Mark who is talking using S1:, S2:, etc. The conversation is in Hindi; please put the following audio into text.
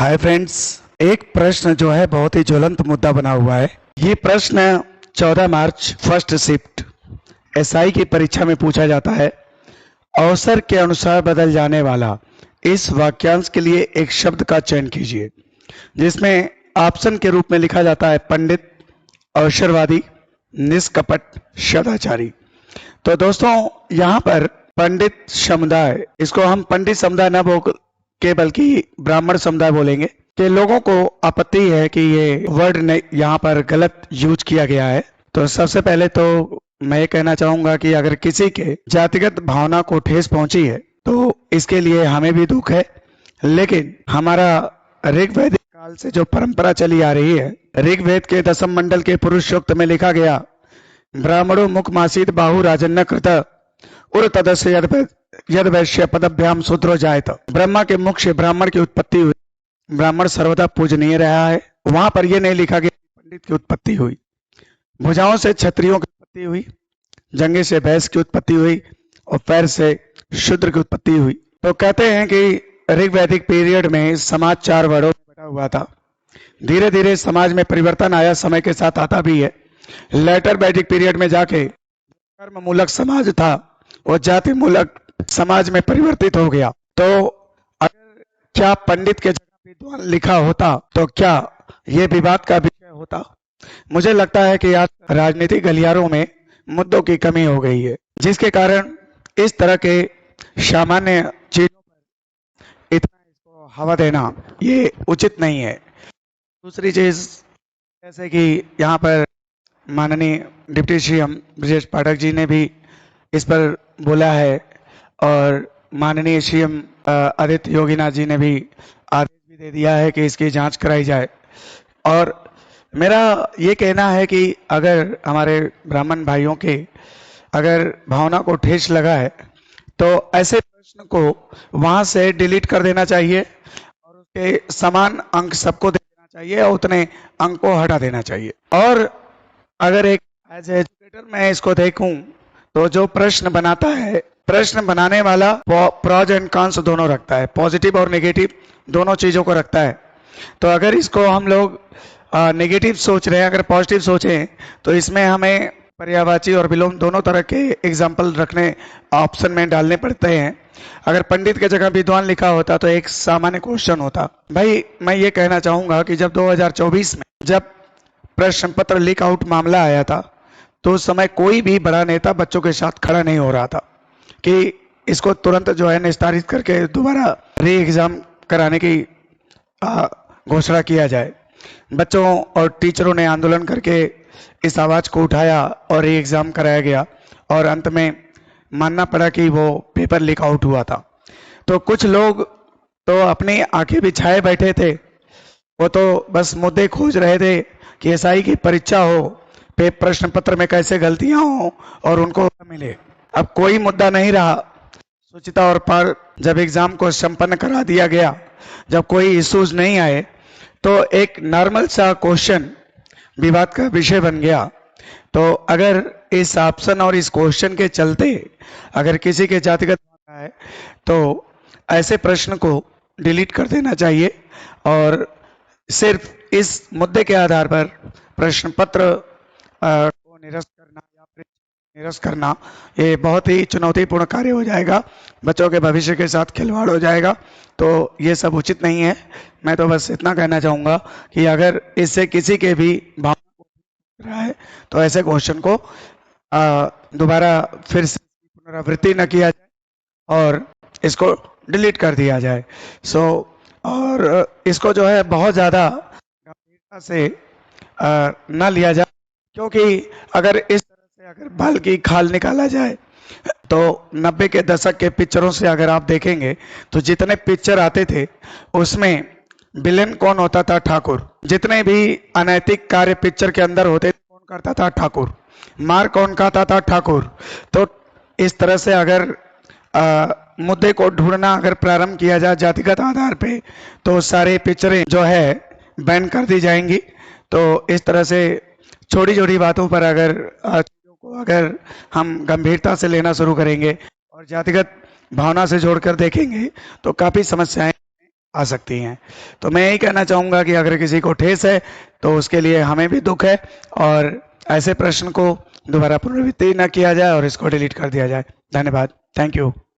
S1: हाय फ्रेंड्स, एक प्रश्न जो है बहुत ही ज्वलंत मुद्दा बना हुआ है। ये प्रश्न 14 मार्च फर्स्ट शिफ्ट एसआई की परीक्षा में पूछा जाता है। अवसर के अनुसार बदल जाने वाला इस वाक्यांश के लिए एक शब्द का चयन कीजिए, जिसमें ऑप्शन के रूप में लिखा जाता है पंडित, अवसरवादी, निष्कपट, सदाचारी। तो दोस्तों, यहाँ पर पंडित समुदाय, इसको हम पंडित समुदाय न बोल के बल्कि ब्राह्मण समुदाय बोलेंगे, कि लोगों को आपत्ति है कि ये वर्ड यहाँ पर गलत यूज किया गया है। तो सबसे पहले तो मैं ये कहना चाहूंगा कि अगर किसी के जातिगत भावना को ठेस पहुंची है तो इसके लिए हमें भी दुख है, लेकिन हमारा ऋग्वेद काल से जो परंपरा चली आ रही है, ऋग्वेद के दशम मंडल के पुरुष सूक्त में लिखा गया, ब्राह्मणो मुख मासीत बाहु राजन्न कृत उर तदस्य यद वैश्य पदभ्याम शूद्रो जायत। ब्रह्मा के मुख से ब्राह्मण की उत्पत्ति हुई। ब्राह्मण सर्वदा पूजनीय रहा है। वहां पर यह नहीं लिखा गया पंडित की उत्पत्ति हुई। भुजाओं से क्षत्रियों की उत्पत्ति हुई, जंगे से भैंस की उत्पत्ति हुई और पैर से शूद्र की उत्पत्ति हुई। तो कहते हैं कि ऋग्वैदिक पीरियड में समाज 4 वर्णों में बटा हुआ था। धीरे धीरे समाज में परिवर्तन आया, समय के साथ आता भी है। लेटर वैदिक पीरियड में जाके कर्म मूलक समाज था वो जाति मूलक समाज में परिवर्तित हो गया। तो अगर क्या पंडित के जगह विद्वान लिखा होता तो क्या ये विवाद का विषय होता? मुझे लगता है कि आज राजनीतिक गलियारों में मुद्दों की कमी हो गई है, जिसके कारण इस तरह के सामान्य चीजों पर इतना इसको हवा देना ये उचित नहीं है। दूसरी चीज, जैसे कि यहाँ पर माननीय डिप्टी सीएम ब्रजेश पाठक जी ने भी इस पर बोला है और माननीय सीएम आदित्य योगीनाथ जी ने भी आदेश भी दे दिया है कि इसकी जांच कराई जाए। और मेरा ये कहना है कि अगर हमारे ब्राह्मण भाइयों के अगर भावना को ठेस लगा है तो ऐसे प्रश्न को वहां से डिलीट कर देना चाहिए और उसके समान अंक सबको दे देना चाहिए और उतने अंक को हटा देना चाहिए। और अगर एक एज एजुकेटर मैं इसको देखूं तो जो प्रश्न बनाता है, प्रश्न बनाने वाला प्रोज एंड कॉन्स दोनों रखता है, पॉजिटिव और नेगेटिव दोनों चीजों को रखता है। तो अगर इसको हम लोग नेगेटिव सोच रहे हैं, अगर पॉजिटिव सोचें तो इसमें हमें पर्यायवाची और विलोम दोनों तरह के एग्जाम्पल रखने ऑप्शन में डालने पड़ते हैं। अगर पंडित के जगह विद्वान लिखा होता तो एक सामान्य क्वेश्चन होता। भाई, मैं ये कहना चाहूंगा कि जब 2024 में जब प्रश्न पत्र लीक आउट मामला आया था तो उस समय कोई भी बड़ा नेता बच्चों के साथ खड़ा नहीं हो रहा था कि इसको तुरंत जो है निस्तारित करके दोबारा री एग्जाम कराने की घोषणा किया जाए। बच्चों और टीचरों ने आंदोलन करके इस आवाज को उठाया और री एग्जाम कराया गया और अंत में मानना पड़ा कि वो पेपर लीक आउट हुआ था। तो कुछ लोग तो अपनी आंखें बिछाए बैठे थे, वो तो बस मुद्दे खोज रहे थे कि एसआई की परीक्षा हो, प्रश्न पत्र में कैसे गलतियां हो और उनको मिले। अब कोई मुद्दा नहीं रहा। सुचिता और पार जब एग्जाम को संपन्न करा दिया गया, जब कोई इश्यूज नहीं आए, तो एक नॉर्मल सा क्वेश्चन विवाद का विषय बन गया। तो अगर इस ऑप्शन और इस क्वेश्चन के चलते अगर किसी के जातिगत है तो ऐसे प्रश्न को डिलीट कर देना चाहिए और सिर्फ इस मुद्दे के आधार पर प्रश्न पत्र को निरस्त करना ये बहुत ही चुनौतीपूर्ण कार्य हो जाएगा। बच्चों के भविष्य के साथ खिलवाड़ हो जाएगा, तो ये सब उचित नहीं है। मैं तो बस इतना कहना चाहूंगा कि अगर इससे किसी के भी भावना रहा है तो ऐसे क्वेश्चन को दोबारा फिर से पुनरावृत्ति न किया जाए और इसको डिलीट कर दिया जाए। और इसको जो है बहुत ज्यादा गंभीरता से न लिया जाए, क्योंकि अगर इस तरह से अगर बाल की खाल निकाला जाए तो 90 के दशक के पिक्चरों से अगर आप देखेंगे तो जितने पिक्चर आते थे उसमें विलेन कौन होता था? ठाकुर। जितने भी अनैतिक कार्य पिक्चर के अंदर होते थे कौन करता था? ठाकुर। मार कौन खाता था? ठाकुर। तो इस तरह से अगर मुद्दे को ढूंढना अगर प्रारंभ किया जाए जातिगत आधार पे तो सारे पिक्चरें जो है बैन कर दी जाएंगी। तो इस तरह से छोटी छोटी बातों पर अगर चीजों को अगर हम गंभीरता से लेना शुरू करेंगे और जातिगत भावना से जोड़कर देखेंगे तो काफी समस्याएं आ सकती हैं। तो मैं यही कहना चाहूँगा कि अगर किसी को ठेस है तो उसके लिए हमें भी दुख है, और ऐसे प्रश्न को दोबारा पुनरावृत्ति न किया जाए और इसको डिलीट कर दिया जाए। धन्यवाद। Thank you.